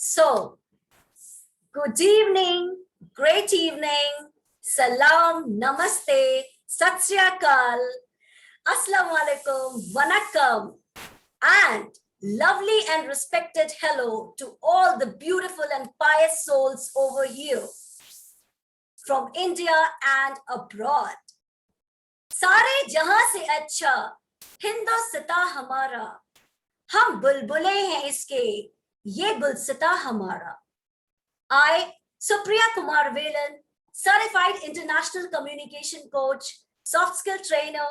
So, good evening, great evening, salam, namaste, sat sri akal, assalamu alaikum, vanakkam, and lovely and respected hello to all the beautiful and pious souls over here from India and abroad. सारे जहां से अच्छा हिंदुस्तां हमारा, हम बुलबुले हैं इसके, ये गुलसिता हमारा. I, Supriya Kumar Velan, certified international communication coach, soft skill trainer,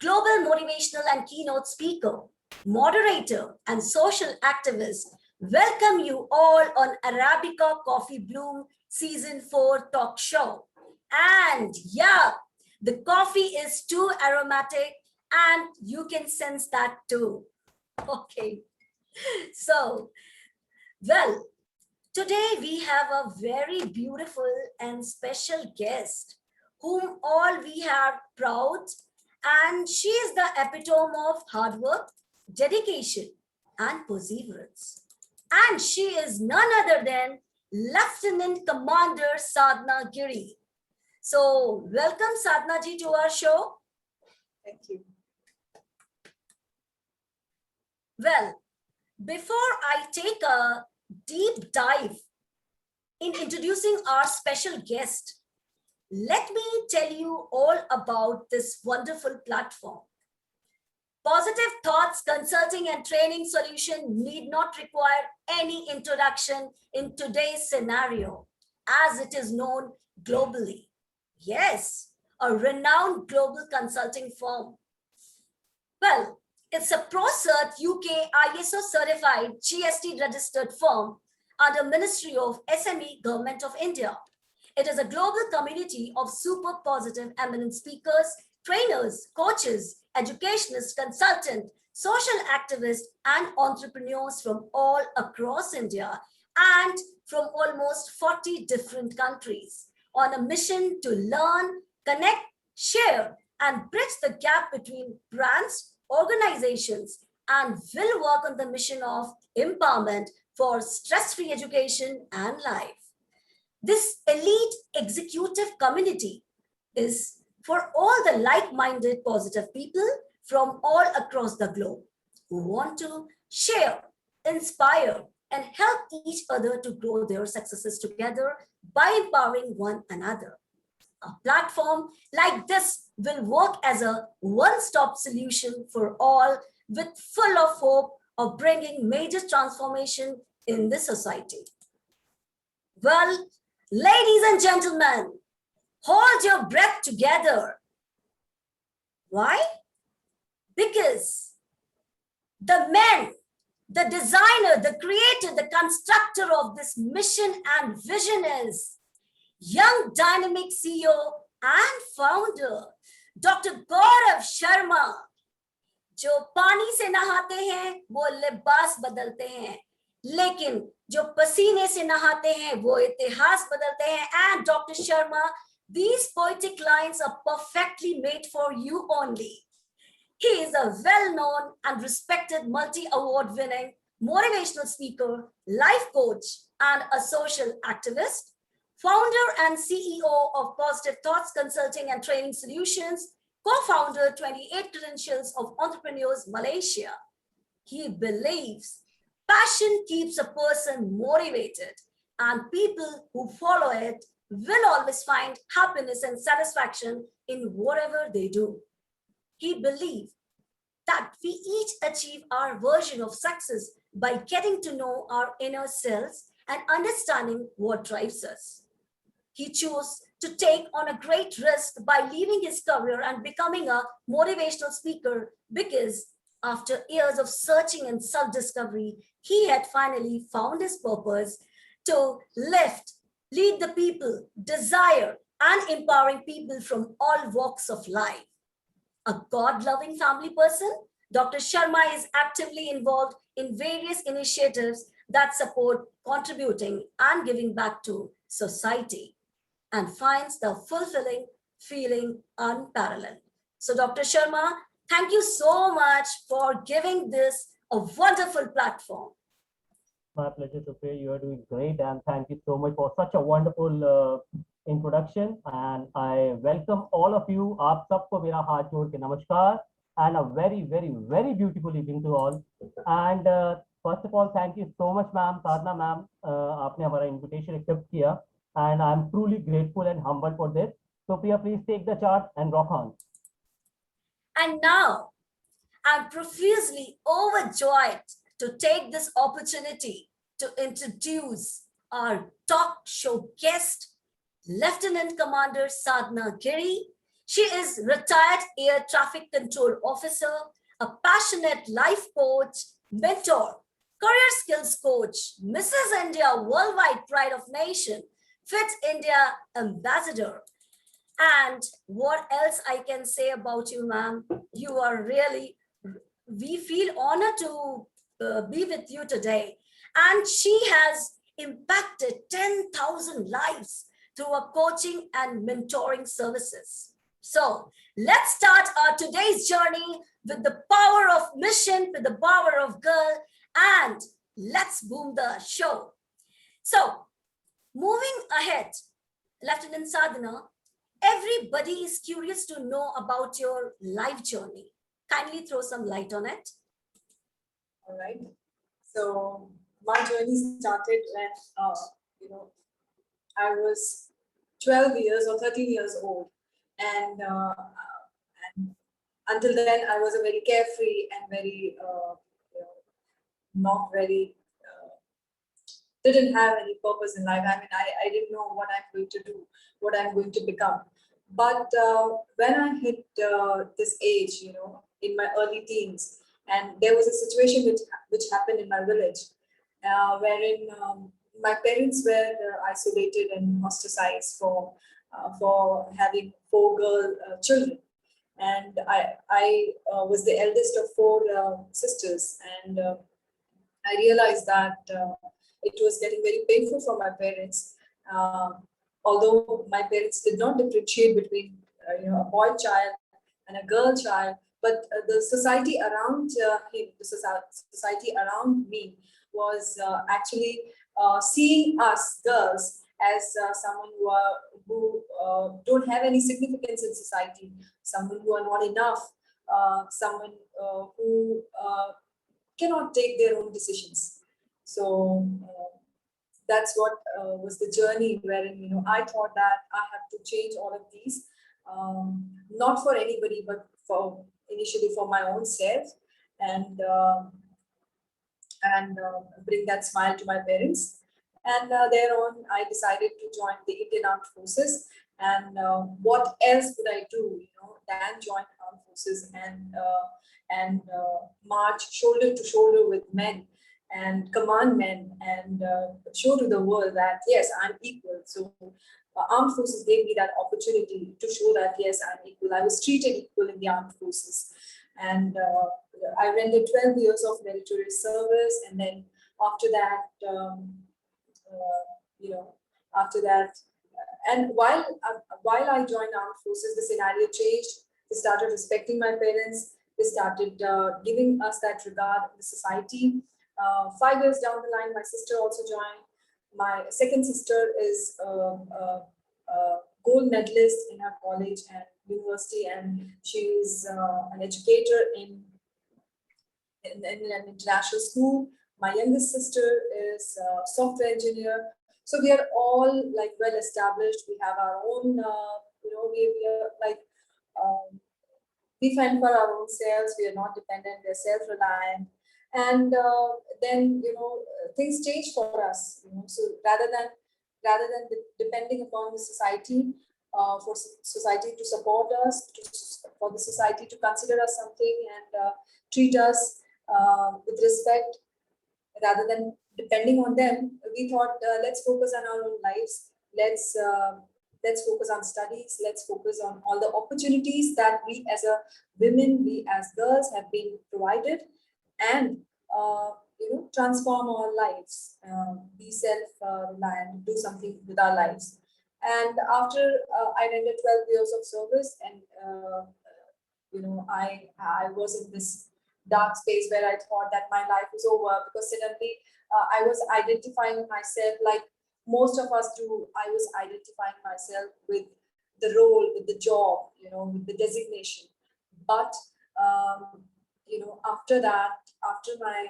global motivational and keynote speaker, moderator, and social activist, welcome you all on Arabica Coffee Bloom Season 4 talk show. And yeah, the coffee is too aromatic and you can sense that too. Okay, so, well, today we have a very beautiful and special guest whom all we are proud, and she is the epitome of hard work, dedication, and perseverance. And she is none other than Lieutenant Commander Sadhna Giri. So welcome Sadhna ji to our show. Thank you. Well, before I take a deep dive in introducing our special guest, let me tell you all about this wonderful platform. Positive Thoughts Consulting and Training Solution need not require any introduction in today's scenario, as it is known globally. Yes, a renowned global consulting firm. Well, it's a Procert U.K. ISO certified GST registered firm under Ministry of MSME, Government of India. It is a global community of super positive eminent speakers, trainers, coaches, educationists, consultants, social activists, and entrepreneurs from all across India and from almost 40 different countries on a mission to learn, connect, share, and bridge the gap between brands, organizations, and will work on the mission of empowerment for stress-free education and life. This elite executive community is for all the like-minded positive people from all across the globe who want to share, inspire, and help each other to grow their successes together by empowering one another. A platform like this will work as a one-stop solution for all, with full of hope of bringing major transformation in the society. Well, ladies and gentlemen, hold your breath together. Why? Because the man, the designer, the creator, the constructor of this mission and vision is young dynamic CEO and founder, Dr. Gaurav Sharma. जो पानी से नहाते हैं वो लिबास बदलते हैं, लेकिन जो पसीने से नहाते हैं वो इतिहास बदलते हैं. And Dr. Sharma, these poetic lines are perfectly made for you only. He is a well-known and respected multi-award winning motivational speaker, life coach, and a social activist, founder and CEO of Positive Thoughts Consulting and Training Solutions, co-founder 28 Credentials of Entrepreneurs Malaysia. He believes passion keeps a person motivated, and people who follow it will always find happiness and satisfaction in whatever they do. He believes that we each achieve our version of success by getting to know our inner selves and understanding what drives us. He chose to take on a great risk by leaving his career and becoming a motivational speaker because after years of searching and self-discovery, he had finally found his purpose to lift, lead the people, desire, and empowering people from all walks of life. A God-loving family person, Dr. Sharma is actively involved in various initiatives that support contributing and giving back to society, and finds the fulfilling feeling unparalleled. So Dr. Sharma, thank you so much for giving this a wonderful platform. My pleasure, Supriya. You are doing great, and thank you so much for such a wonderful introduction. And I welcome all of you. आप सबको मेरा हाथ जोड़ के नमस्कार, and a very, very, very beautiful evening to all. And first of all, thank you so much, ma'am, Sadhna ma'am. आपने हमारा invitation accept किया, and I'm truly grateful and humbled for this. So, Priya, please take the charge and rock on. And now, I'm profusely overjoyed to take this opportunity to introduce our talk show guest, Lieutenant Commander Sadhna Giri. She is retired air traffic control officer, a passionate life coach, mentor, career skills coach, Mrs. India Worldwide Pride of Nation, Fit India Ambassador. And what else I can say about you, ma'am? You are really, we feel honored to be with you today. And she has impacted 10,000 lives through her coaching and mentoring services. So let's start our today's journey with the power of mission, with the power of girl, and let's boom the show. So moving ahead, Lieutenant Sadhana, everybody is curious to know about your life journey. Kindly throw some light on it. All right. So my journey started when, I was 12 years or 13 years old. And until then, I was a very carefree and very, not very, didn't have any purpose in life. I mean, I didn't know what I'm going to do, what I'm going to become. But when I hit this age, in my early teens, and there was a situation which happened in my village, wherein my parents were isolated and ostracized for having 4 girl children, and I was the eldest of 4 sisters, and I realized that it was getting very painful for my parents. Although my parents did not differentiate between a boy child and a girl child, but the society around him, the society around me, was actually seeing us girls as someone who don't have any significance in society, someone who are not enough, someone who cannot take their own decisions. So that's what was the journey wherein I thought that I have to change all of these, not for anybody, but for initially for my own self, and bring that smile to my parents. And thereon, I decided to join the Indian Armed Forces. And what else would I do, than join armed forces and march shoulder to shoulder with men and command men and show to the world that yes, I'm equal. So armed forces gave me that opportunity to show that yes, I'm equal. I was treated equal in the armed forces, and I rendered 12 years of meritorious service, and then after that, after that, and while I joined armed forces, the scenario changed. They started respecting my parents. They started giving us that regard in the society. 5 years down the line, my sister also joined. My second sister is a gold medalist in her college and university, and she's an educator in an international school. My youngest sister is a software engineer. So we are all like well established. We have our own, we are like, we fend for our own selves. We are not dependent. We are self-reliant. And then things change for us. So rather than depending upon the society, for society to support us, for the society to consider us something and treat us with respect, rather than depending on them, we thought let's focus on our own lives. Let's focus on studies. Let's focus on all the opportunities that we as a women, we as girls have been provided, and transform our lives, be self-reliant, do something with our lives. And after I rendered 12 years of service, and I was in this dark space where I thought that my life was over, because suddenly I was identifying myself like most of us do. I was identifying myself with the role, with the job, with the designation. But after that, after my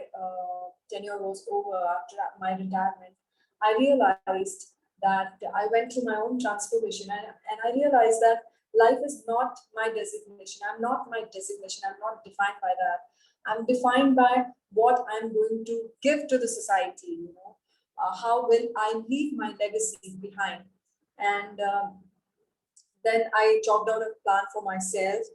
tenure was over, after my retirement, I realized that I went through my own transformation, and I realized that life is not my designation. I'm not my designation. I'm not defined by that. I'm defined by what I'm going to give to the society. How will I leave my legacy behind? And then I chalked out a plan for myself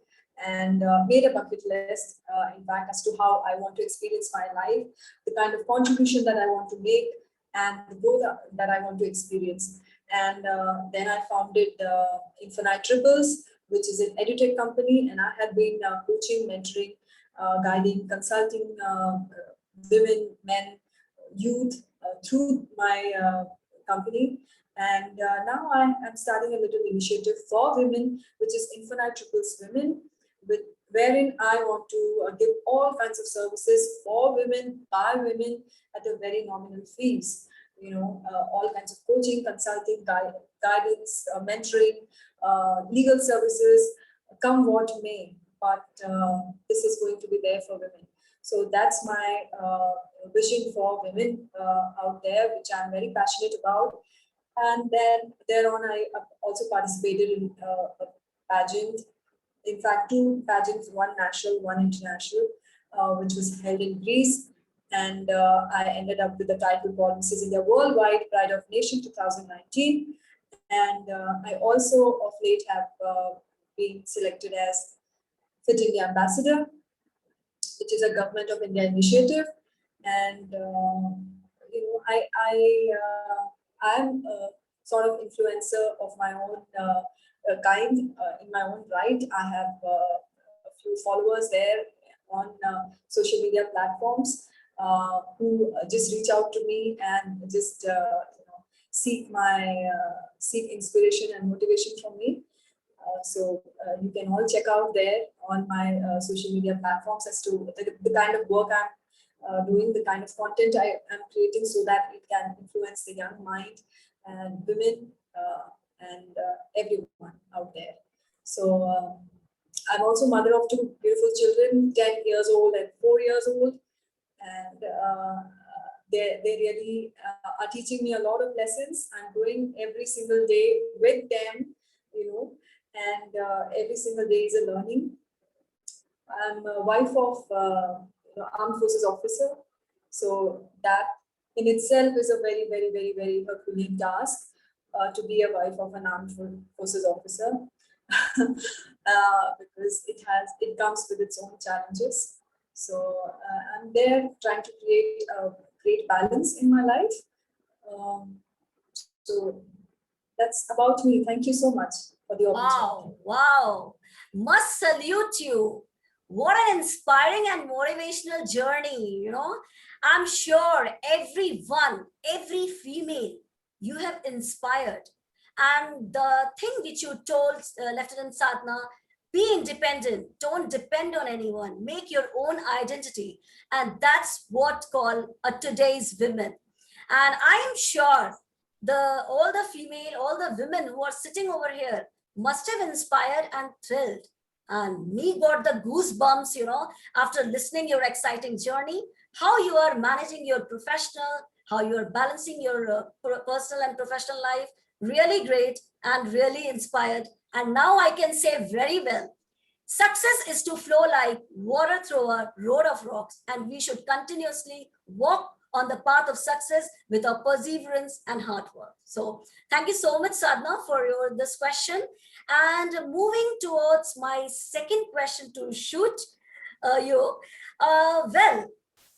and made a bucket list, in fact, as to how I want to experience my life, the kind of contribution that I want to make, and the growth that I want to experience. And then I founded Infinite Triples, which is an edutech company, and I have been coaching, mentoring, guiding, consulting women, men, youth through my company. And now I am starting a little initiative for women, which is Infinite Triples Women, wherein I want to give all kinds of services for women, by women, at a very nominal fees. All kinds of coaching, consulting, guidance, mentoring, legal services, come what may. But this is going to be there for women. So that's my vision for women out there, which I'm very passionate about. And then thereon, I also participated in a pageant. In fact, two pageants, one national, one international, which was held in Greece. And I ended up with the title called Mrs. India Worldwide Pride of Nation 2019. And I also of late have been selected as Fit India Ambassador, which is a Government of India initiative. And I'm a sort of influencer of my own kind in my own right. I have a few followers there on social media platforms who just reach out to me and just seek inspiration and motivation from me. So you can all check out there on my social media platforms as to the kind of work I'm doing, the kind of content I am creating, so that it can influence the young mind and women and everyone out there. So I'm also mother of two beautiful children, 10 years old and 4 years old. And they really are teaching me a lot of lessons. I'm growing every single day with them, and every single day is a learning. I'm a wife of armed forces officer, so that in itself is a very, very, very, very Herculean task to be a wife of an armed forces officer, because it comes with its own challenges. So I'm there trying to create a great balance in my life. So that's about me. Thank you so much for the opportunity. Wow. Must salute you. What an inspiring and motivational journey, I'm sure everyone, every female you have inspired. And the thing which you told Lieutenant Sadhna, be independent, don't depend on anyone, make your own identity. And that's what called today's women. And I am sure all the women who are sitting over here must have inspired and thrilled. And me got the goosebumps, after listening your exciting journey, how you are managing your professional, how you are balancing your personal and professional life. Really great and really inspired. And now I can say very well, success is to flow like water through a road of rocks, and we should continuously walk on the path of success with our perseverance and hard work. So thank you so much, Sadhna, for this question. And moving towards my second question to shoot you. Well,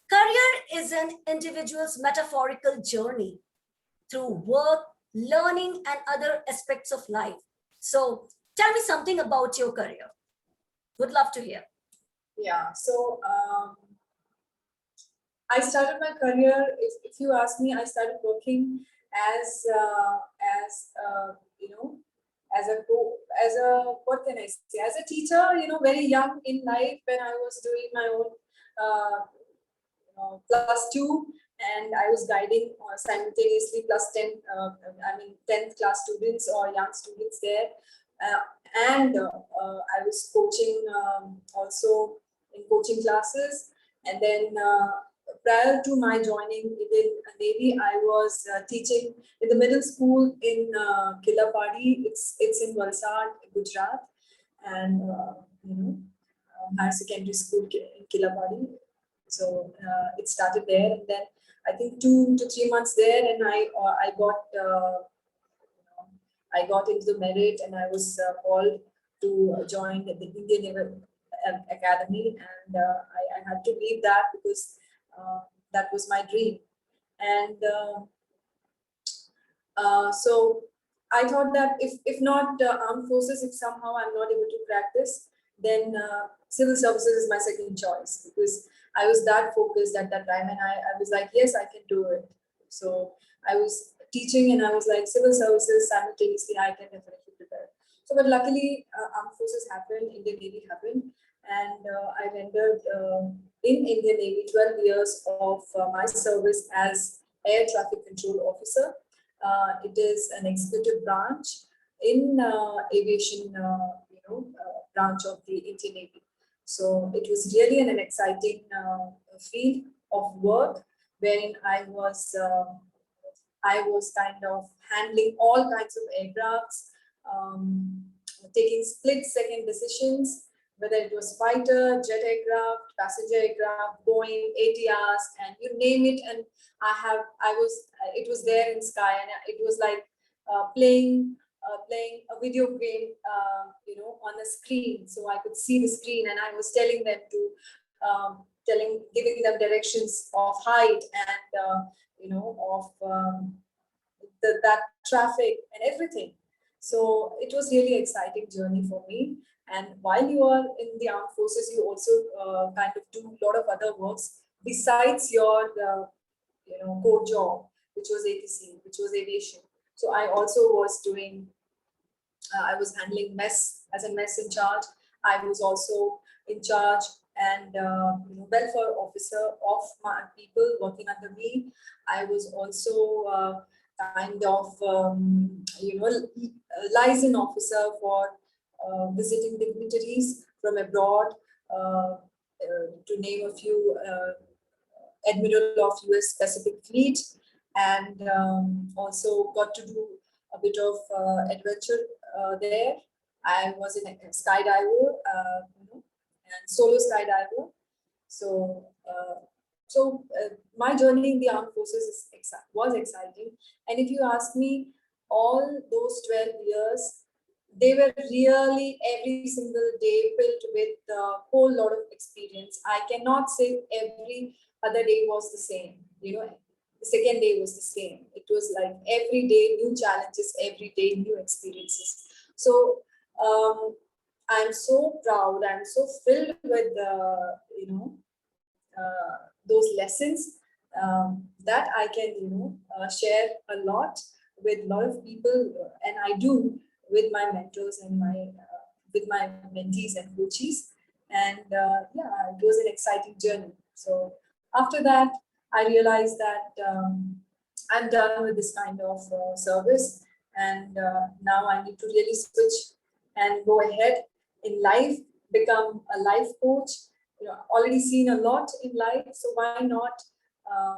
career is an individual's metaphorical journey through work, learning, and other aspects of life. So tell me something about your career. Would love to hear. Yeah, so I started my career, if you ask me, I started working as what can I say, as a teacher, very young in life, when I was doing my own +2, and I was guiding simultaneously +10, 10th class students or young students there. And I was coaching also in coaching classes. And then prior to my joining in Navy, I was teaching in the middle school in Kilapadi. It's in Valsad, Gujarat, and higher secondary school in Kilapadi. So it started there, and then I think 2 to 3 months there, and I got into the merit, and I was called to join the Indian Naval Academy, and I had to leave that because that was my dream. And so I thought that if not armed forces, if somehow I'm not able to crack this, then civil services is my second choice, because I was that focused at that time, and I was like, yes, I can do it. So I was teaching, and I was like, civil services simultaneously, I can definitely prepare. So, but luckily, armed forces happened, Indian Navy happened, and I rendered in Indian Navy 12 years of my service as air traffic control officer. It is an executive branch in aviation, branch of the Indian Navy. So it was really an exciting field of work, wherein I was kind of handling all kinds of aircrafts, taking split-second decisions, whether it was fighter, jet aircraft, passenger aircraft, Boeing, ATRs, and you name it. And it was there in sky, and it was like playing a video game, on the screen. So I could see the screen, and I was telling them giving them directions of height and of that traffic and everything. So it was really exciting journey for me. And while you are in the armed forces, you also kind of do a lot of other works besides your core job, which was ATC, which was aviation. So I also was doing. I was handling mess as a mess in charge. I was also in charge and welfare officer of my people working under me. I was also kind of liaison officer for visiting dignitaries from abroad, to name a few, Admiral of US Pacific Fleet, and also got to do a bit of adventure there. I was a skydiver, and solo skydiver. So, my journey in the armed forces was exciting. And if you ask me, all those 12 years, they were really every single day filled with a whole lot of experience. I cannot say every other day was the same. The second day was the same. It was like every day new challenges, every day new experiences. So I'm so proud. I'm so filled with those lessons that I can share a lot with a lot of people, and I do with my mentors and with my mentees and coaches. And it was an exciting journey. So after that, I realized that I'm done with this kind of service, and now I need to really switch and go ahead in life, become a life coach. Already seen a lot in life, so why not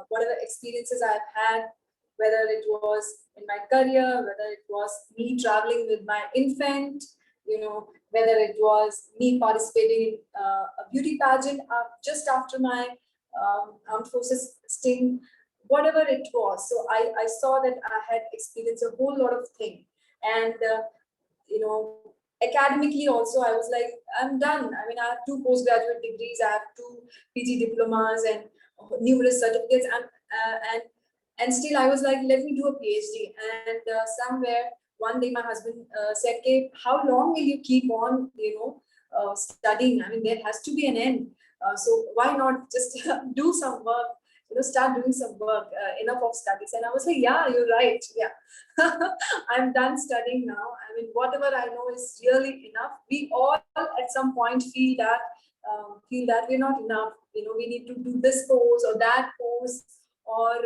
whatever experiences I've had, whether it was in my career, whether it was me traveling with my infant, whether it was me participating in a beauty pageant just after my armed forces stint, whatever it was. So I saw that I had experienced a whole lot of things. And, academically also, I was like, I'm done. I mean, I have 2 postgraduate degrees, I have 2 PG diplomas and numerous certificates. And still I was like, let me do a PhD. And somewhere one day my husband said, "Okay, how long will you keep on, studying? I mean, there has to be an end. So why not just do some work, start doing some work, enough of studies." And I was like, yeah, you're right. Yeah, I'm done studying now. I mean, whatever I know is really enough. We all at some point feel that feel that we're not enough. We need to do this pose or that pose, or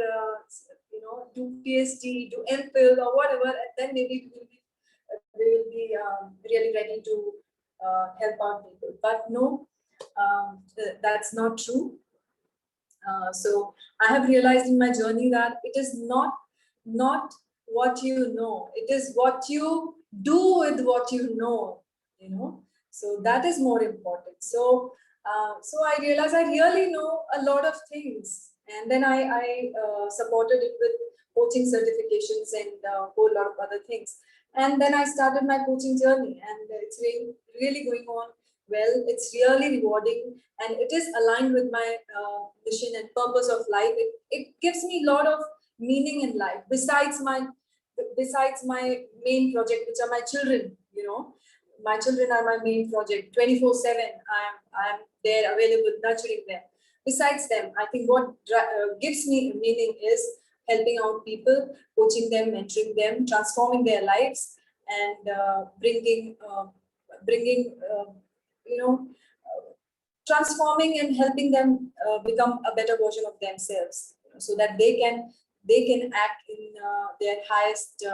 do PhD, do MPhil or whatever, and then maybe we will be really ready to help out people. But no, that's not true. So I have realized in my journey that it is not what you know, it is what you do with what you know. So that is more important. So I realized I really know a lot of things, and then I supported it with coaching certifications and a whole lot of other things. And then I started my coaching journey, and it's really going on well. It's really rewarding, and it is aligned with my mission and purpose of life. It gives me a lot of meaning in life besides my main project, which are my children. My children are my main project. 24/7 I'm there, available, nurturing them. Besides them, I think what gives me meaning is helping out people, coaching them, mentoring them, transforming their lives, and bringing transforming and helping them become a better version of themselves, so that they can act in their highest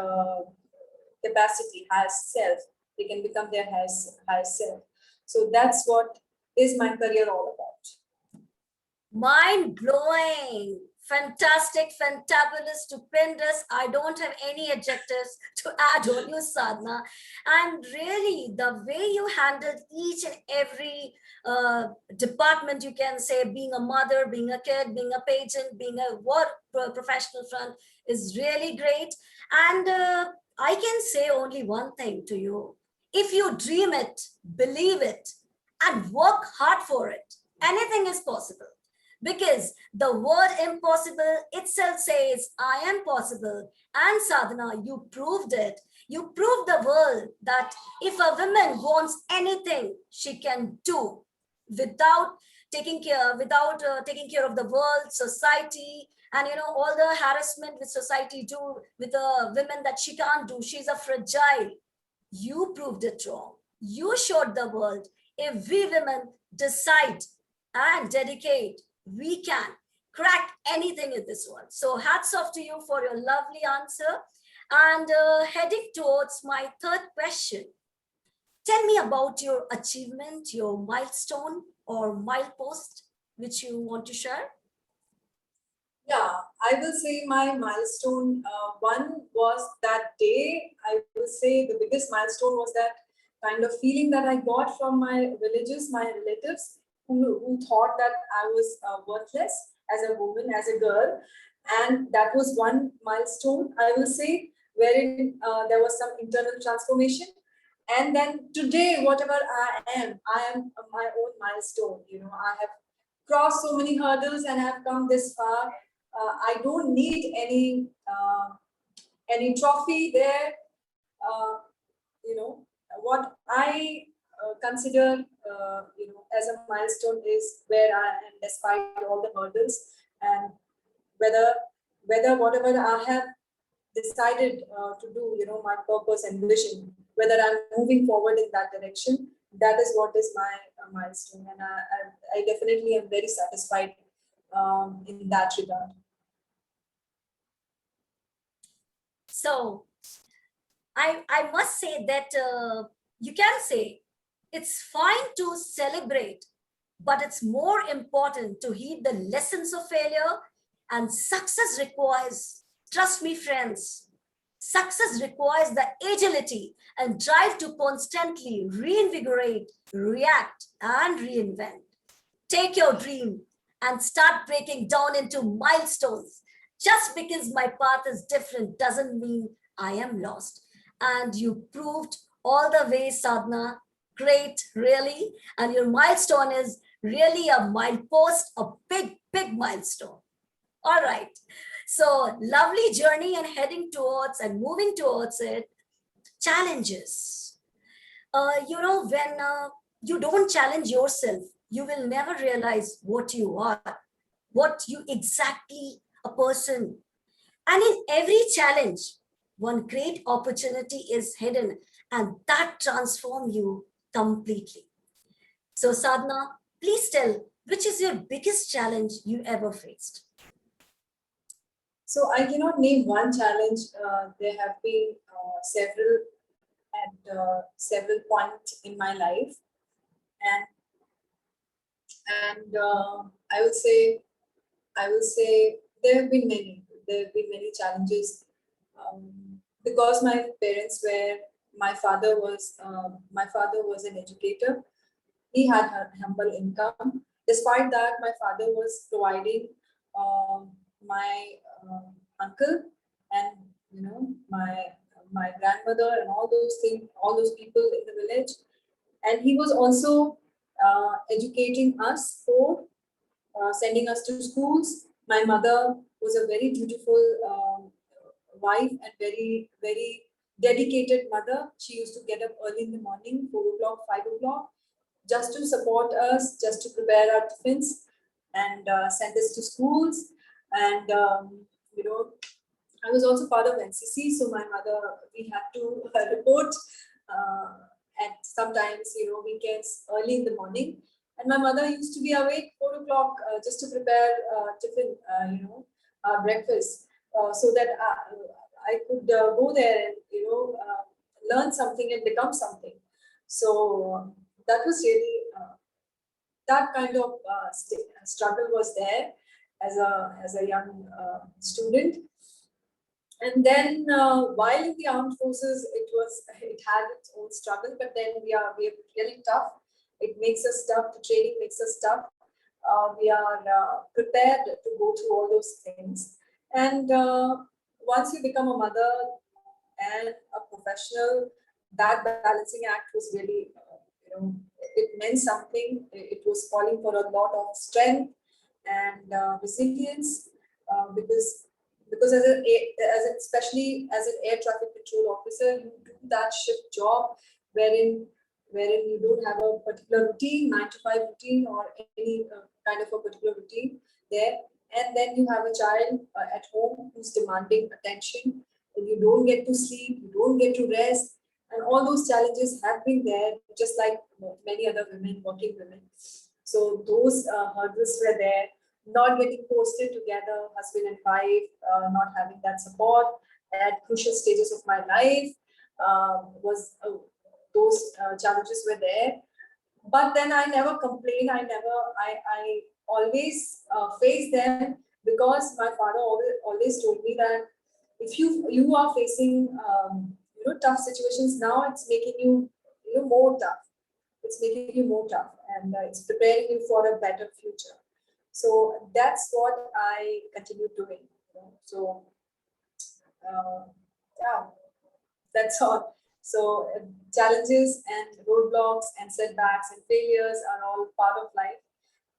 capacity, highest self. They can become their highest self. So that's what is my career all about. Mind blowing. Fantastic, fantabulous, stupendous. I don't have any adjectives to add on you, Sadhna. And really, the way you handled each and every department, you can say, being a mother, being a kid, being a patient, being a work professional front, is really great. And I can say only one thing to you. If you dream it, believe it, and work hard for it, anything is possible. Because the word impossible itself says, I am possible. And Sadhana, you proved it. You proved the world that if a woman wants anything, she can do without taking care of the world, society, and all the harassment with society do with the women that she can't do. She's a fragile. You proved it wrong. You showed the world if we women decide and dedicate, we can crack anything in this world. So hats off to you for your lovely answer. And heading towards my third question, tell me about your achievement, your milestone or milepost, which you want to share. Yeah, I will say my milestone one was that day. I will say the biggest milestone was that kind of feeling that I got from my villages, my relatives, who thought that I was worthless as a woman, as a girl. And that was one milestone, I will say, wherein there was some internal transformation. And then today, whatever I am my own milestone. I have crossed so many hurdles and have come this far. I don't need any trophy there. What I consider as a milestone is where I am despite all the hurdles, and whether whatever I have decided to do, my purpose and vision, whether I'm moving forward in that direction, that is what is my milestone, and I definitely am very satisfied in that regard. So I must say that you can say it's fine to celebrate, but it's more important to heed the lessons of failure. And success requires, trust me, friends, success requires the agility and drive to constantly reinvigorate, react, and reinvent. Take your dream and start breaking down into milestones. Just because my path is different doesn't mean I am lost. And you proved all the way, Sadhna. Great, really. And your milestone is really a milepost, a big, big milestone. All right. So lovely journey and heading towards and moving towards it. Challenges. When you don't challenge yourself, you will never realize what you are, what you exactly a person. And in every challenge, one great opportunity is hidden, and that transforms you completely. So Sadhna, Please tell, which is your biggest challenge you ever faced? So I cannot name one challenge. There have been several at several points in my life, and I would say there have been many. There have been many challenges because my father was an educator. He had a humble income. Despite that, my father was providing my uncle and my grandmother and all those things, all those people in the village, and he was also educating us for sending us to schools. My mother was a very dutiful wife and very, very dedicated mother. She used to get up early in the morning, 4 o'clock, 5 o'clock, just to support us, just to prepare our tiffins and send us to schools. And, I was also part of NCC, so my mother, we had to report at sometimes, weekends early in the morning. And my mother used to be awake 4 o'clock just to prepare tiffin, breakfast, so that I could go there and learn something and become something. So that was really that kind of struggle was there as a young student. And then while in the armed forces, it had its own struggle, but then we are really tough. It makes us tough. The training makes us tough. We are prepared to go through all those things. And once you become a mother and a professional, that balancing act was really, it meant something. It was calling for a lot of strength and resilience because especially as an air traffic control officer, you do that shift job wherein you don't have a particular routine, 9 to 5 routine, or any kind of a particular routine there. And then you have a child at home who's demanding attention, and you don't get to sleep, you don't get to rest. And all those challenges have been there, just like many other women, working women. So those hurdles were there. Not getting posted together, husband and wife, not having that support at crucial stages of my life was those challenges were there. But then I never complained. I always faced them, because my father always told me that if you are facing tough situations now, it's making you more tough. It's making you more tough, and it's preparing you for a better future. So that's what I continue doing. So yeah, that's all. So challenges and roadblocks and setbacks and failures are all part of life.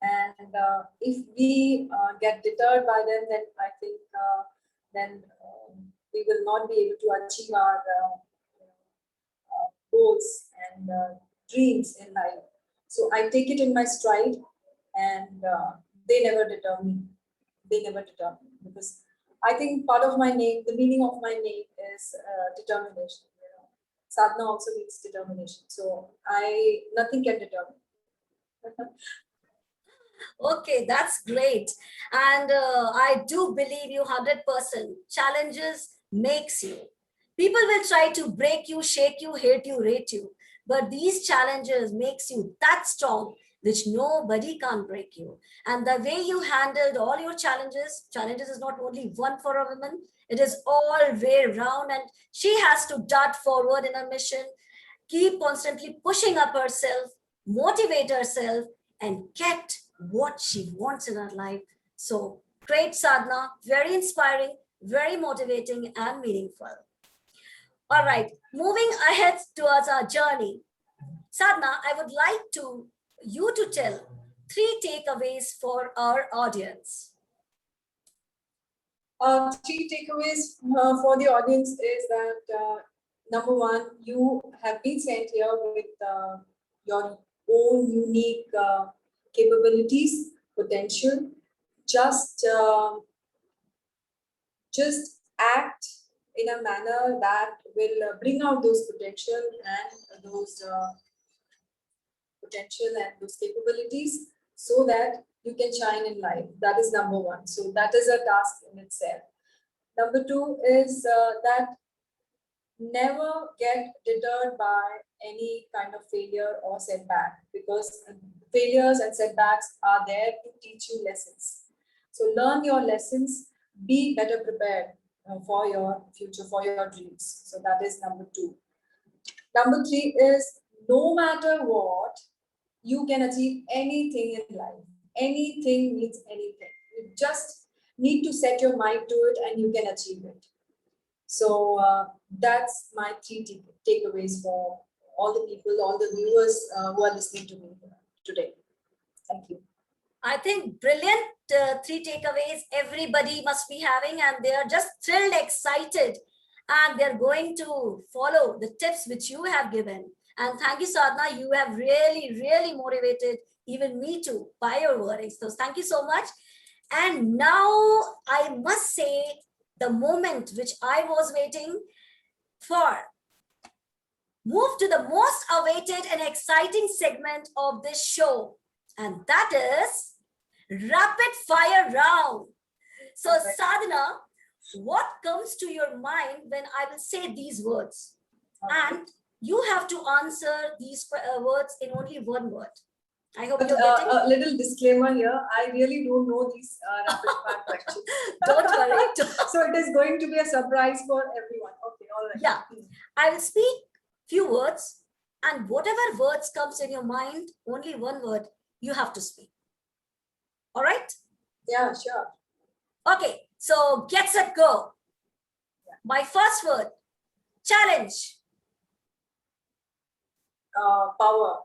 And if we get deterred by them, then I think then we will not be able to achieve our goals and dreams in life. So I take it in my stride, and they never deter me. They never deter me, because I think part of my name, the meaning of my name is determination. Sadhana also means determination. So nothing can deter me. Okay, that's great. And I do believe you 100%. Challenges makes you. People will try to break you, shake you, hate you, rate you. But these challenges makes you that strong, which nobody can break you. And the way you handled all your challenges is not only one for a woman, it is all way round. And she has to dart forward in her mission, keep constantly pushing up herself, motivate herself, and get what she wants in her life. So great, Sadhna, very inspiring, very motivating, and meaningful. All right, moving ahead towards our journey. Sadhna, I would like you to tell 3 takeaways for our audience. 3 takeaways for the audience is that number one, you have been sent here with your own unique capabilities, potential. Just act in a manner that will bring out those potential and those potential and those capabilities so that you can shine in life. That is number one. So that is a task in itself. Number two is that never get deterred by any kind of failure or setback, because failures and setbacks are there to teach you lessons. So learn your lessons, be better prepared for your future, for your dreams. So that is number two. Number three is, no matter what, you can achieve anything in life. Anything means anything. You just need to set your mind to it and you can achieve it. So that's my three takeaways for all the people, all the viewers who are listening to me today. Thank you. I think brilliant three takeaways everybody must be having, and they are just thrilled, excited, and they're going to follow the tips which you have given. And thank you, Sadhana. You have really, really motivated even me too by your wordings. So thank you so much. And now I must say, the moment which I was waiting for, move to the most awaited and exciting segment of this show. And that is rapid fire round. So Sadhana, what comes to your mind when I will say these words? And you have to answer these words in only one word. I hope you're getting a little disclaimer here. I really don't know these rapid fire questions. Don't worry. So it is going to be a surprise for everyone. Okay, all right. Yeah, I will speak few words, and whatever words comes in your mind, only one word you have to speak. All right? Yeah, sure. Okay, so get set, go. My first word, challenge. Power.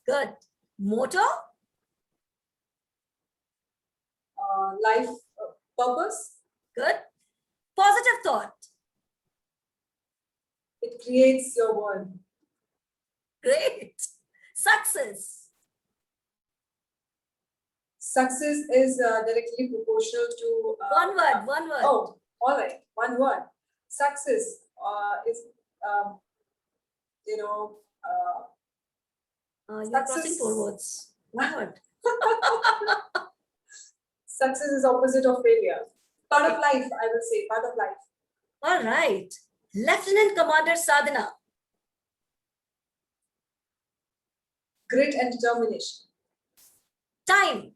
Good. Motto. Life purpose. Good. Positive thought. It creates your world. Great. Success. Success is directly proportional to One word, one word. Oh, all right, one word. Success is You're success. crossing 4 words. One word. Success is opposite of failure. Part of life, I will say, part of life. All right. Lieutenant Commander Sadhana. Grit and determination. Time.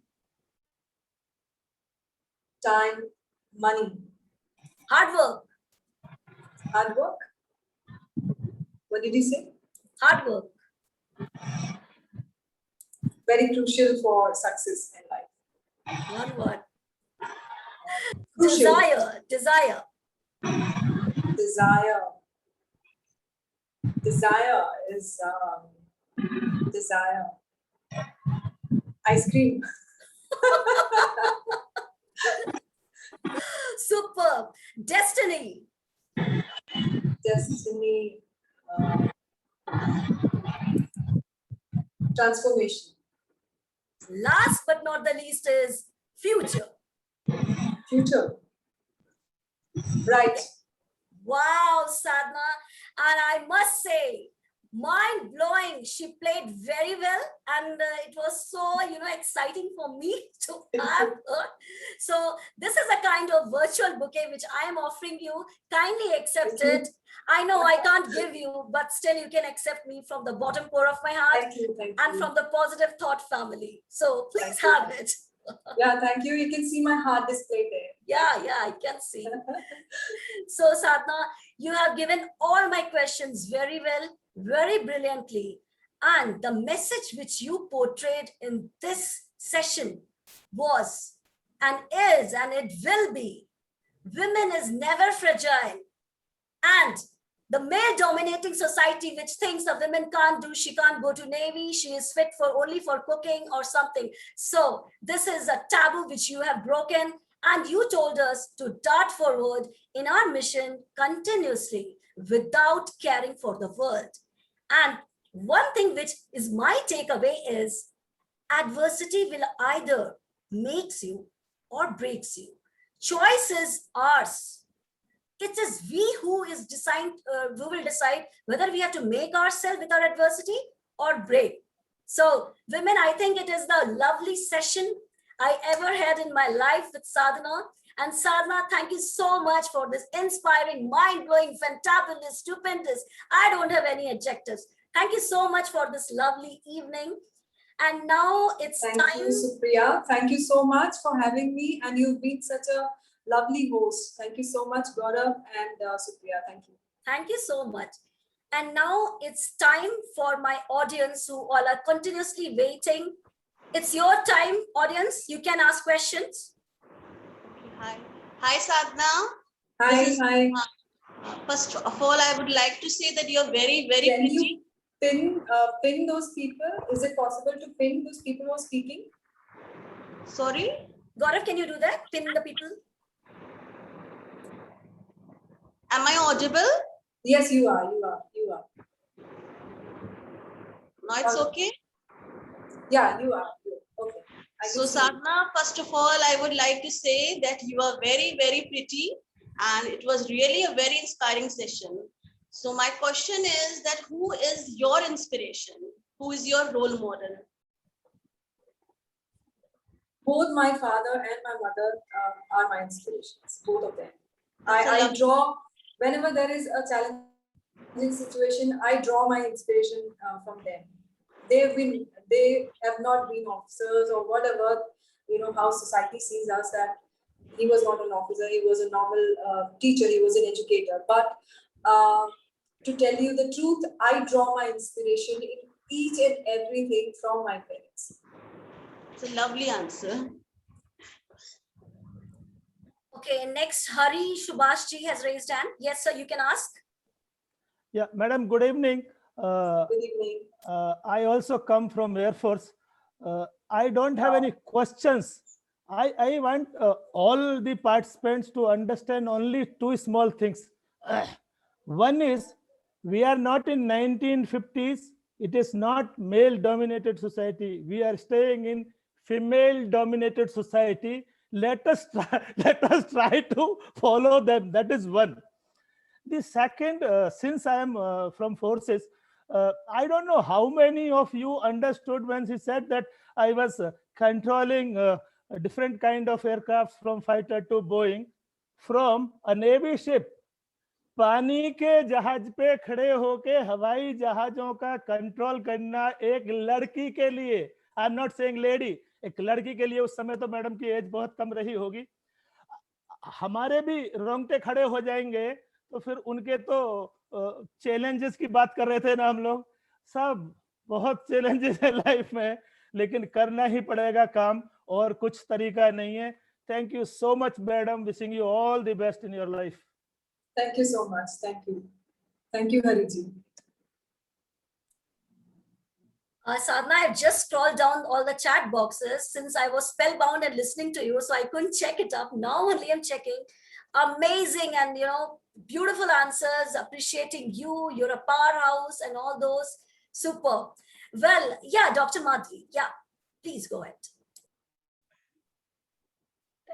Time, money. Hard work. Hard work. What did you say? Hard work. Very crucial for success in life. One word. Crucial. Desire. Desire is desire. Ice cream. Superb. Destiny. Destiny. Transformation. Last but not the least is future. Future. Bright. Wow, Sadhana. And I must say, mind-blowing. She played very well, and it was so, exciting for me to have her. So this is a kind of virtual bouquet which I am offering you. Kindly accept it. I know I can't give you, but still you can accept me from the bottom core of my heart. Thank you. And from the Positive Thought family. So please have it. Yeah, thank you. You can see my heart displayed there. Yeah, I can see. So Sadhana, you have given all my questions very well, very brilliantly. And the message which you portrayed in this session was, and is, and it will be, women is never fragile. And the male dominating society which thinks a woman can't do, she can't go to Navy, she is fit for only for cooking or something. So this is a taboo which you have broken, and you told us to dart forward in our mission continuously without caring for the world. And one thing which is my takeaway is, adversity will either makes you or breaks you. Choice is ours. It is we who will decide whether we have to make ourselves with our adversity or break. So women, I think it is the lovely session I ever had in my life with Sadhana. And Sadhana, thank you so much for this inspiring, mind-blowing, fantabulous, stupendous. I don't have any adjectives. Thank you so much for this lovely evening. And now it's Thank time. you, Supriya. Thank you so much for having me. And you've been such a lovely host. Thank you so much, Gaurav and Supriya. Thank you. Thank you so much. And now it's time for my audience who all are continuously waiting. It's your time, audience. You can ask questions. Hi. Hi, Sadhana. Hi, hi. First of all, I would like to say that you're very, very Can pretty. you pin those people? Is it possible to pin those people who are speaking? Sorry? Gaurav, can you do that? Pin the people. Am I audible? Yes, you are. You are. You are. No, it's okay. Yeah, you are. Okay. So, Sadhana, first of all, I would like to say that you are very, very pretty, and it was really a very inspiring session. So my question is that who is your inspiration? Who is your role model? Both my father and my mother are my inspirations, both of them. I draw, whenever there is a challenging situation, I draw my inspiration from them. They have not been officers or whatever, you know, how society sees us, that he was not an officer, he was a normal teacher, he was an educator. But to tell you the truth, I draw my inspiration in each and everything from my parents. It's a lovely answer. Okay, next, Hari Shubhashji has raised hand. Yes, sir, you can ask. Yeah, madam, good evening. Good evening. I also come from Air Force. I don't have any questions. I want all the participants to understand only two small things. One is, we are not in 1950s. It is not male-dominated society. We are staying in female-dominated society. Let us try to follow them. That is one. The second, since I am from forces, I don't know how many of you understood when she said that I was controlling a different kind of aircrafts from fighter to Boeing from a Navy ship. पानी के जहाज पे खड़े होके हवाई जहाजों का control करना एक लड़की के लिए, I am not saying lady, एक लड़की के लिए उस समय तो मैडम की एज बहुत कम रही होगी, हमारे भी रोंगटे खड़े हो जाएंगे. तो फिर उनके तो चैलेंजेस की बात कर रहे थे ना हम लोग, सब बहुत चैलेंजेस है लाइफ में, लेकिन करना ही पड़ेगा काम, और कुछ तरीका नहीं है. Thank you so much madam, wishing you all the best in your life. Thank you so much. Thank you. Thank you, Hariji. Sadhana, I've just scrolled down all the chat boxes since I was spellbound and listening to you, so I couldn't check it up. Now only I'm checking. Amazing and, you know, beautiful answers, appreciating you, you're a powerhouse and all those. Super. Well, yeah, Dr. Madhvi, yeah, please go ahead.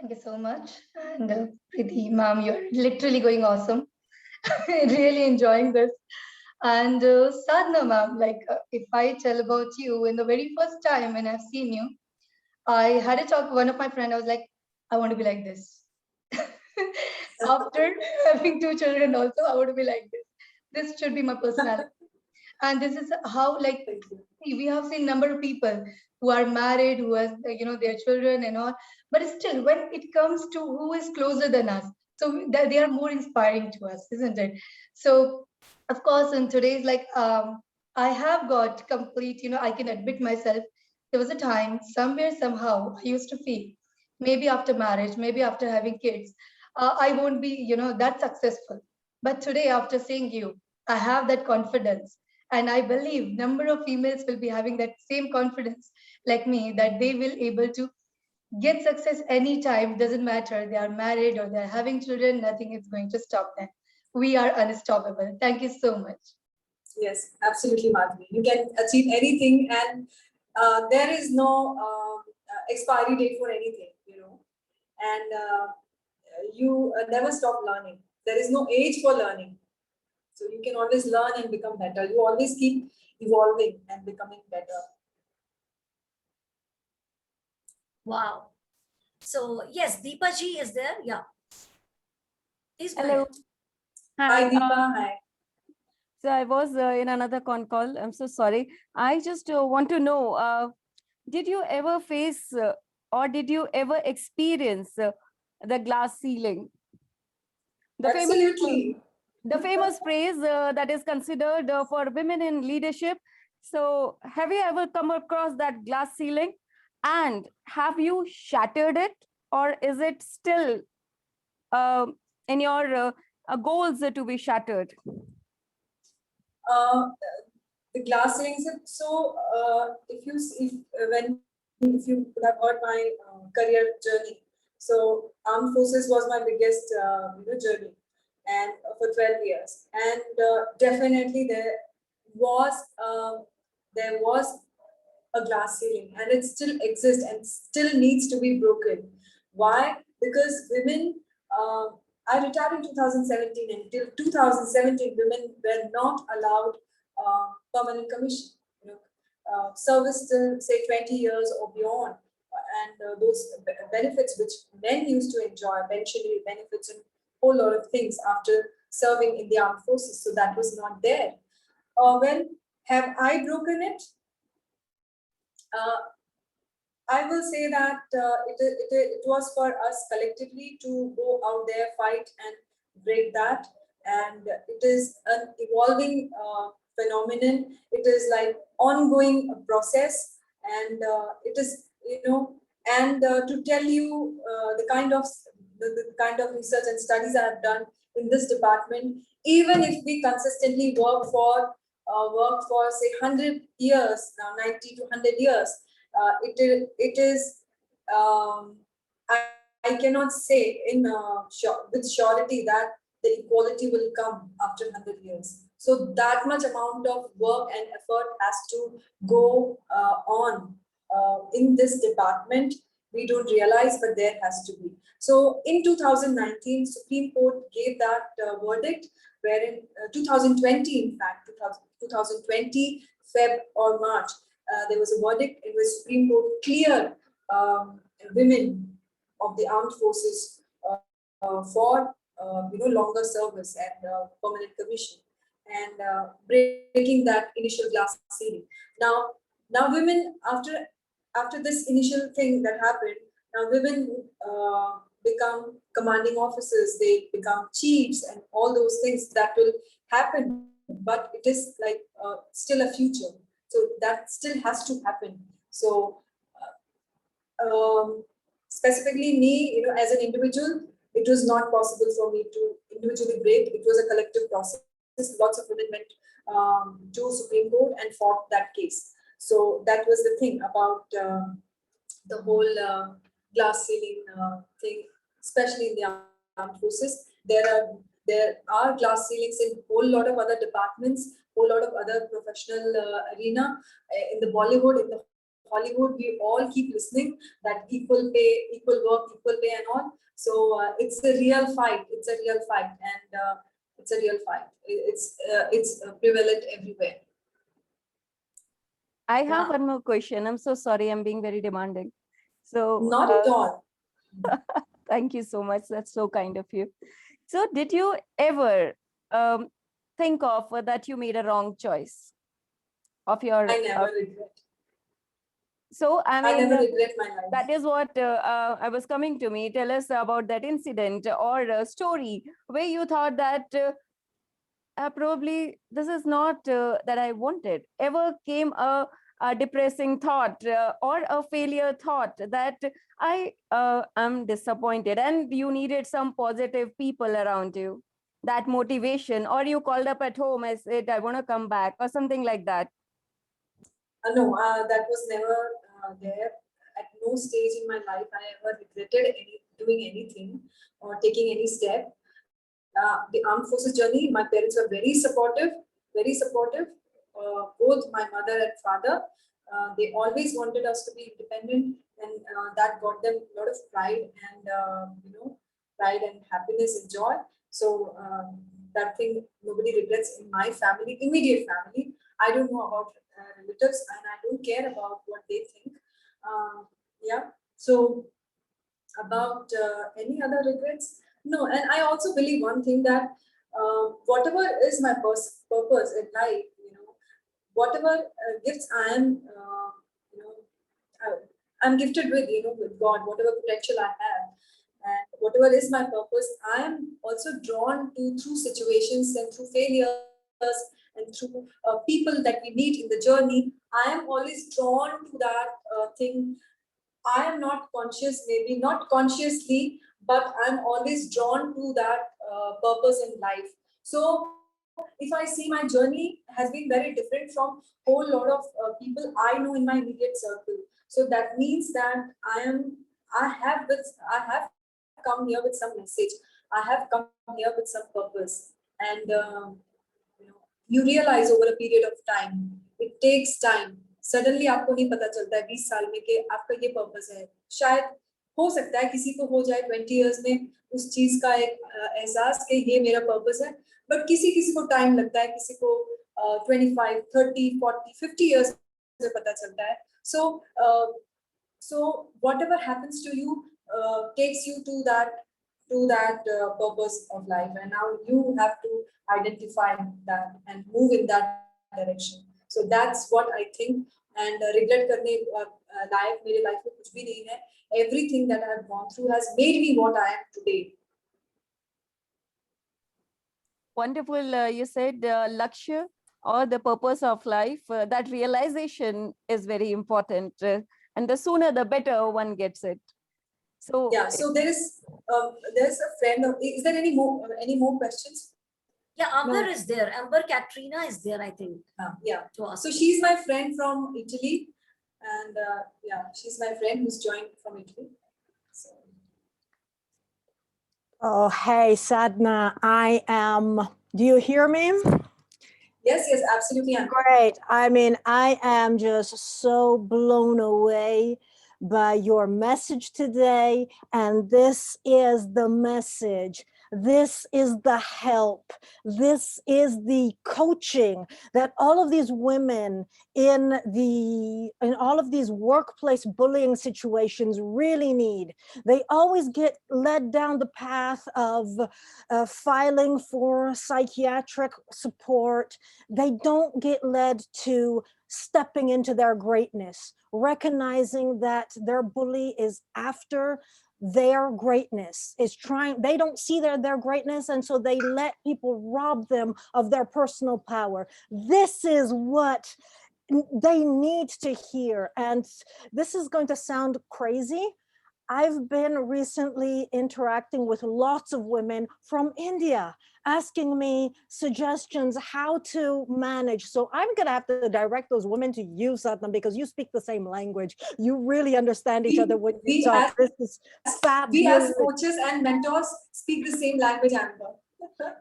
Thank you so much. And Preeti, ma'am, you're literally going awesome. Really enjoying this. And Sadhana, ma'am, like if I tell about you, in the very first time when I've seen you, I had a talk with one of my friends. I was like, I want to be like this. After having 2 children also, I want to be like this. This should be my personality. And this is how, like, we have seen number of people who are married, who has, you know, their children and all, but still when it comes to who is closer than us, so they are more inspiring to us, isn't it? So of course in today's, like, I have got complete, you know, I can admit myself, there was a time somewhere somehow I used to feel maybe after marriage, maybe after having kids, I won't be, you know, that successful. But today, after seeing you, I have that confidence. And I believe number of females will be having that same confidence like me, that they will able to get success anytime. Doesn't matter they are married or they're having children, nothing is going to stop them. We are unstoppable. Thank you so much. Yes, absolutely, Madhvi. You can achieve anything, and there is no expiry date for anything, you know. And you never stop learning. There is no age for learning. So you can always learn and become better. You always keep evolving and becoming better. Wow. So yes, Deepa ji is there. Yeah. Please go Hello. ahead. Hi, Hi. Deepa. Hi. So I was in another con call. I'm so sorry. I just want to know, did you ever face or did you ever experience the glass ceiling? The famous, Absolutely. the famous phrase that is considered for women in leadership. So have you ever come across that glass ceiling? And have you shattered it? Or is it still um in your goals to be shattered? Uh, the glass ceilings. So, if you if when if you could have heard my career journey, so armed forces was my biggest journey, and for 12 years, and definitely was uh, there was a glass ceiling, and it still exists and still needs to be broken. Why? Because women. I retired in 2017, and till 2017, women were not allowed permanent commission. You know, service till say 20 years or beyond, and those benefits which men used to enjoy, pensionary benefits and whole lot of things after serving in the armed forces. So that was not there. Well, have I broken it? Uh, I will say that it was for us collectively to go out there, fight, and break that. And it is an evolving phenomenon. It is like ongoing process, and it is And to tell you the kind of research and studies I have done in this department, even if we consistently work for say 100 years now, 90 to 100 years, it is I, I cannot say with surety that the equality will come after 100 years. So that much amount of work and effort has to go on in this department. We don't realize, but there has to be. So in 2019, Supreme Court gave that verdict, wherein 2020, in fact, 2020, Feb or March, there was a verdict in which Supreme Court cleared women of the armed forces for longer service and permanent commission, and breaking that initial glass ceiling. Now women, after this initial thing that happened, now women become commanding officers, they become chiefs, and all those things that will happen. But it is like still a future, so that still has to happen. So specifically me, as an individual, it was not possible for me to individually break. It was a collective process. Lots of women went to Supreme Court and fought that case. So that was the thing about the whole glass ceiling thing, especially in the armed forces. There are glass ceilings in whole lot of other departments, whole lot of other professional arena. In the Bollywood, in the Hollywood, we all keep listening that equal pay, equal work, equal pay, and all. So it's a real fight. It's a real fight, and it's a real fight. It's prevalent everywhere. I have Wow. one more question. I'm so sorry. I'm being very demanding. So Not at all. thank you so much. That's so kind of you. So did you ever think of that you made a wrong choice of your? I never regret. So I I mean, never regret my life. that is what I was coming to me. Tell us about that incident or a story where you thought that probably this is not that I wanted. Ever came a depressing thought or a failure thought that I am disappointed, and you needed some positive people around you, that motivation, or you called up at home and said, I want to come back, or something like that? No, that was never there. At no stage in my life I ever regretted doing anything or taking any step. The armed forces journey, my parents were very supportive, very supportive. Both my mother and father, they always wanted us to be independent, and that got them a lot of pride and pride and happiness and joy. So that thing nobody regrets in my family, immediate family. I don't know about relatives, and I don't care about what they think. Yeah. So about any other regrets? No, and I also believe one thing that whatever is my purpose in life, whatever gifts I am, I'm gifted with, with God, whatever potential I have, and whatever is my purpose, I am also drawn to through situations and through failures and through people that we meet in the journey. I am always drawn to that thing. I am not conscious, maybe not consciously, but I'm always drawn to that purpose in life. So if I see my journey has been very different from whole lot of people I know in my immediate circle. So that means that I have come here with some message. I have come here with some purpose, and you realize over a period of time, it takes time. Suddenly आपको नहीं पता चलता है 20 साल में कि आपका ये पर्पस है. शायद हो सकता है किसी को हो जाए 20 years में उस चीज का एक एहसास कि ये मेरा पर्पस है, बट किसी को टाइम लगता है, किसी को 25, 30, 40, 50 years में पता चलता है. So whatever happens to you takes you to that purpose of life, and now you have to identify that and move in that direction. So that's what I think. And regret करने लायक मेरे life में कुछ भी नहीं है. Everything that I have gone through has made me what I am today. Wonderful. You said Lakshya, or the purpose of life, that realization is very important. And the sooner the better one gets it. So yeah, so there's a friend of, is there any more questions? Yeah, Amber is there. Amber Katrina is there, I think. Yeah. So she's my friend from Italy, and yeah, she's my friend who's joined from Italy. So. Oh, hey, Sadhna, do you hear me? Yes, absolutely. Great. I mean, I am just so blown away by your message today. And this is the message. This is the help. This is the coaching that all of these women in all of these workplace bullying situations really need. They always get led down the path of filing for psychiatric support. They don't get led to stepping into their greatness, recognizing that their bully is after their greatness, they don't see their greatness, and so they let people rob them of their personal power. This is what they need to hear. And this is going to sound crazy. I've been recently interacting with lots of women from India asking me suggestions how to manage. So I'm going to have to direct those women to you, Satnam, because you speak the same language. You really understand each other when you talk. This is fabulous. We as coaches and mentors speak the same language, Amber.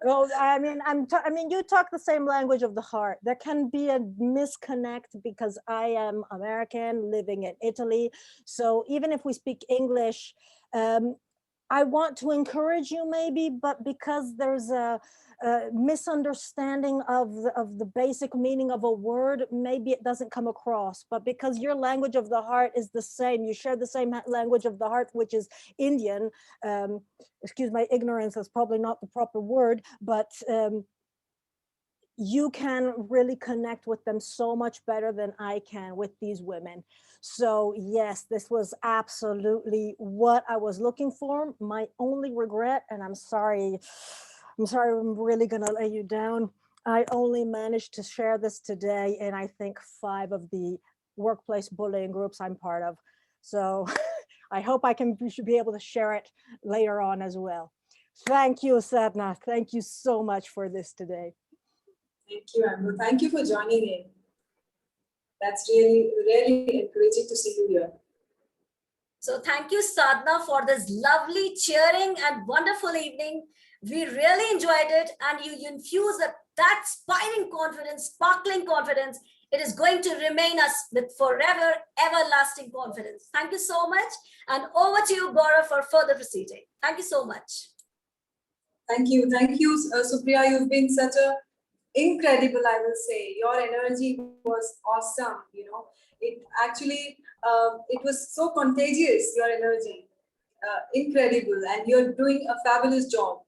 Well, I mean, you talk the same language of the heart. There can be a misconnect because I am American living in Italy. So even if we speak English, I want to encourage you maybe, but because there's a misunderstanding of the basic meaning of a word, maybe it doesn't come across. But because your language of the heart is the same, you share the same language of the heart, which is Indian. Excuse my ignorance, that's probably not the proper word, but you can really connect with them so much better than I can with these women. So yes, this was absolutely what I was looking for. My only regret, and I'm sorry, I'm really gonna lay you down. I only managed to share this today in, I think, 5 of the workplace bullying groups I'm part of. So I hope we should be able to share it later on as well. Thank you, Sadhna. Thank you so much for this today. Thank you, Amber. Thank you for joining in. That's really, really encouraging to see you here. So thank you, Sadhna, for this lovely, cheering and wonderful evening. We really enjoyed it, and you infuse that inspiring confidence, sparkling confidence. It is going to remain us with forever, everlasting confidence. Thank you so much. And over to you, Gaurav, for further proceeding. Thank you so much. Thank you. Thank you, Supriya. You've been such a incredible, I will say. Your energy was awesome. It actually, it was so contagious, your energy, incredible, and you're doing a fabulous job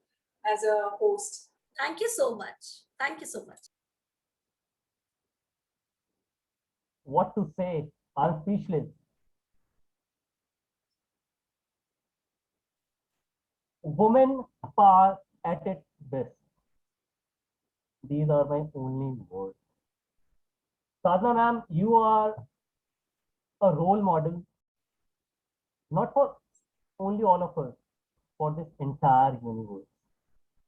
as a host. Thank you so much. Thank you so much. What to say? I'm speechless. Women power at its best. These are my only words. Sadhana ma'am, you are a role model, not for only all of us, for this entire universe.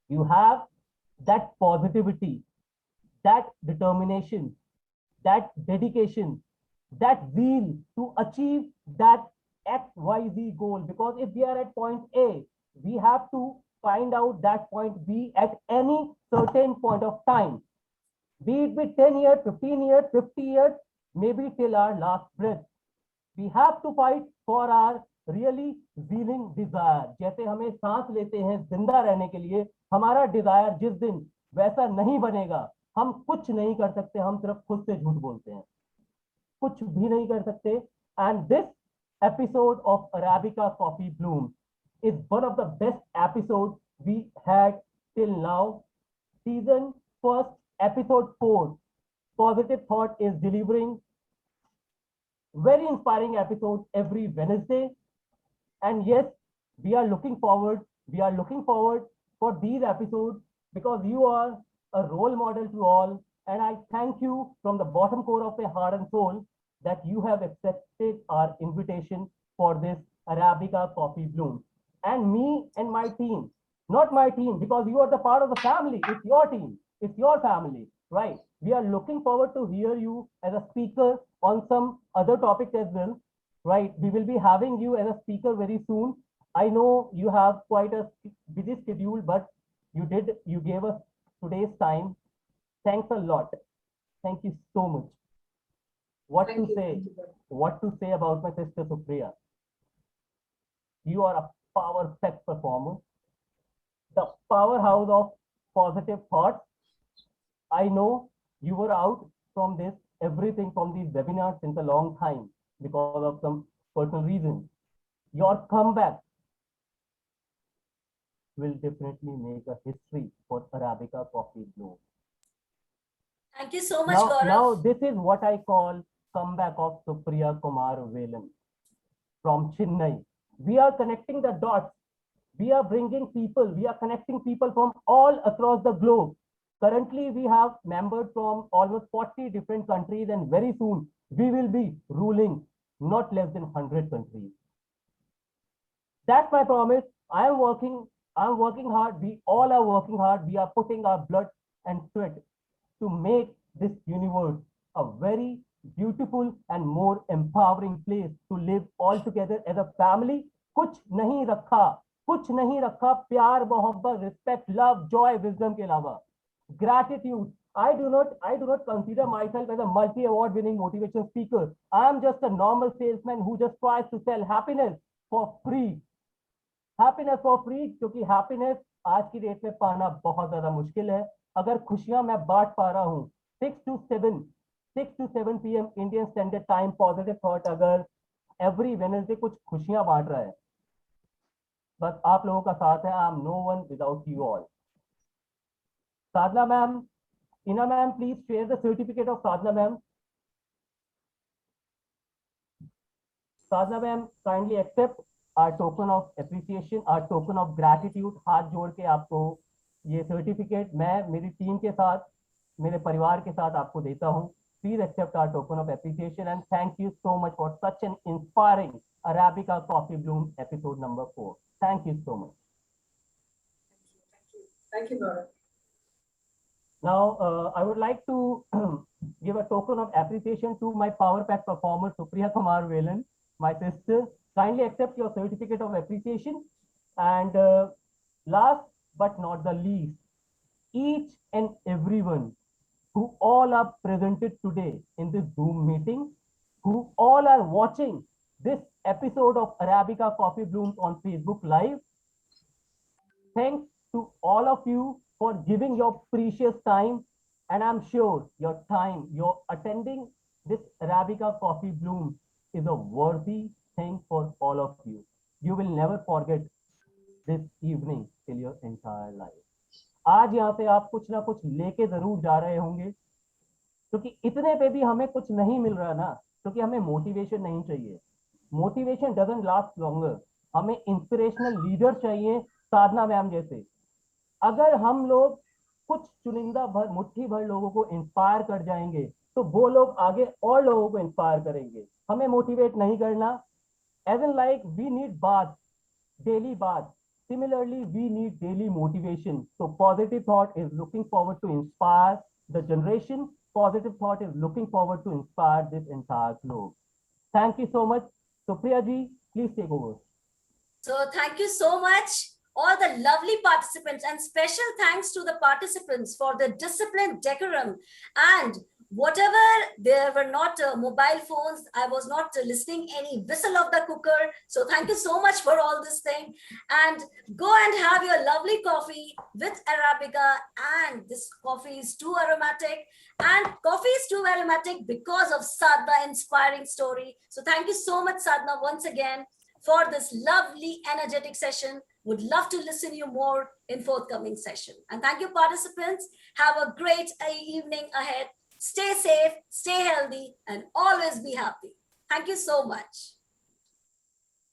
You have that positivity, that determination, that dedication, that zeal to achieve that XYZ goal. Because if we are at point A, we have to find out that point B at any certain point of time. Be it with 10 years, 15 years, 50 years, maybe till our last breath. We have to fight for our really zealing desire. जैसे हमें सांस लेते हैं जिंदा रहने के लिए, हमारा डिजायर जिस दिन वैसा नहीं बनेगा, हम कुछ नहीं कर सकते, हम सिर्फ खुद से झूठ बोलते हैं, कुछ भी नहीं कर सकते. And this episode of Arabica Coffee Bloom is one of the best episodes we had till now. Season first, episode 4. Positive Thought is delivering very inspiring episodes every Wednesday. And yes, we are looking forward for these episodes because you are a role model to all. And I thank you from the bottom core of my heart and soul that you have accepted our invitation for this Arabica Coffee Bloom. And me and my team, not my team, because you are the part of the family. It's your team. It's your family, right? We are looking forward to hear you as a speaker on some other topics as well, right? We will be having you as a speaker very soon. I know you have quite a busy schedule, but you gave us today's time. Thanks a lot. Thank you so much. What to say about my sister Supriya? You are a power pack performer, the powerhouse of positive thoughts. I know you were out from this, everything from these webinars since a long time because of some personal reasons. Your comeback will definitely make a history for Arabica Coffee Bloom. Thank you so much, Gaurav. Now, this is what I call comeback of Supriya Kumar Velan from Chennai. We are connecting the dots. We are bringing people, we are connecting people from all across the globe. Currently, we have members from almost 40 different countries, and very soon we will be ruling not less than 100 countries. That's my promise. I'm working hard. We all are working hard. We are putting our blood and sweat to make this universe a very beautiful and more empowering place to live all together as a family. कुछ नहीं रखा प्यार मोहब्बत respect love Joy wisdom के अलावा gratitude. I do not consider myself as a multi-award winning motivation speaker. I am just a normal salesman who just tries to sell happiness for free. Happiness for free, क्योंकि happiness आज की date में पाना बहुत ज्यादा मुश्किल है. अगर खुशियां मैं बांट पा रहा हूँ 6 to 7 p.m. Indian Standard Time Positive Thought अगर every Wednesday कुछ खुशियां बांट रहा है, बस आप लोगों का साथ है. I am no one without you all. Sadhana ma'am, Ina ma'am, please share the certificate of Sadhana ma'am. Sadhana ma'am, kindly accept our token of appreciation, our token of gratitude. हाथ जोड़ के आपको ये certificate मैं मेरी team के साथ, मेरे परिवार के साथ आपको देता हूँ. Please accept our token of appreciation and thank you so much for such an inspiring Arabica Coffee Bloom episode number 4. Thank you so much. Thank you, Gaurav. Now, I would like to give a token of appreciation to my Power Pack performer, Supriya Kumar Velan, my sister. Kindly accept your certificate of appreciation. And last but not the least, each and everyone who all are presented today in this Zoom meeting, who all are watching this episode of Arabica Coffee Blooms on Facebook Live. Thanks to all of you for giving your precious time, and I'm sure your time, your attending This Arabica coffee bloom is a worthy thing for all of you. You will never forget this evening till your entire life. आज यहाँ पे आप कुछ ना कुछ लेके जरूर जा रहे होंगे, क्योंकि इतने पे भी हमें कुछ नहीं मिल रहा ना, क्योंकि हमें मोटिवेशन नहीं चाहिए. Motivation doesn't last longer. हमें इंस्पिरेशनल लीडर चाहिए, साधना मैम जैसे. अगर हम लोग कुछ चुनिंदा भर मुट्ठी भर लोगों को इंस्पायर कर जाएंगे, तो वो लोग आगे और लोगों को इंस्पायर करेंगे. हमें मोटिवेट नहीं करना. As in like we need bath, daily bath. Similarly, we need daily motivation. So positive thought is looking forward to inspire the generation. Positive thought is looking forward to inspire this entire globe. Thank you so much. So Priya ji, please take over. So thank you so much, all the lovely participants, and special thanks to the participants for the discipline, decorum, and whatever there were not mobile phones, I was not listening any whistle of the cooker. So thank you so much for all this thing, and go and have your lovely coffee with Arabica. And this coffee is too aromatic, and coffee is too aromatic because of Sadhna inspiring story. So thank you so much, Sadhna, once again for this lovely energetic session. Would love to listen you more in forthcoming session. And thank you, participants. Have a great evening ahead. Stay safe, stay healthy, and always be happy. Thank you so much.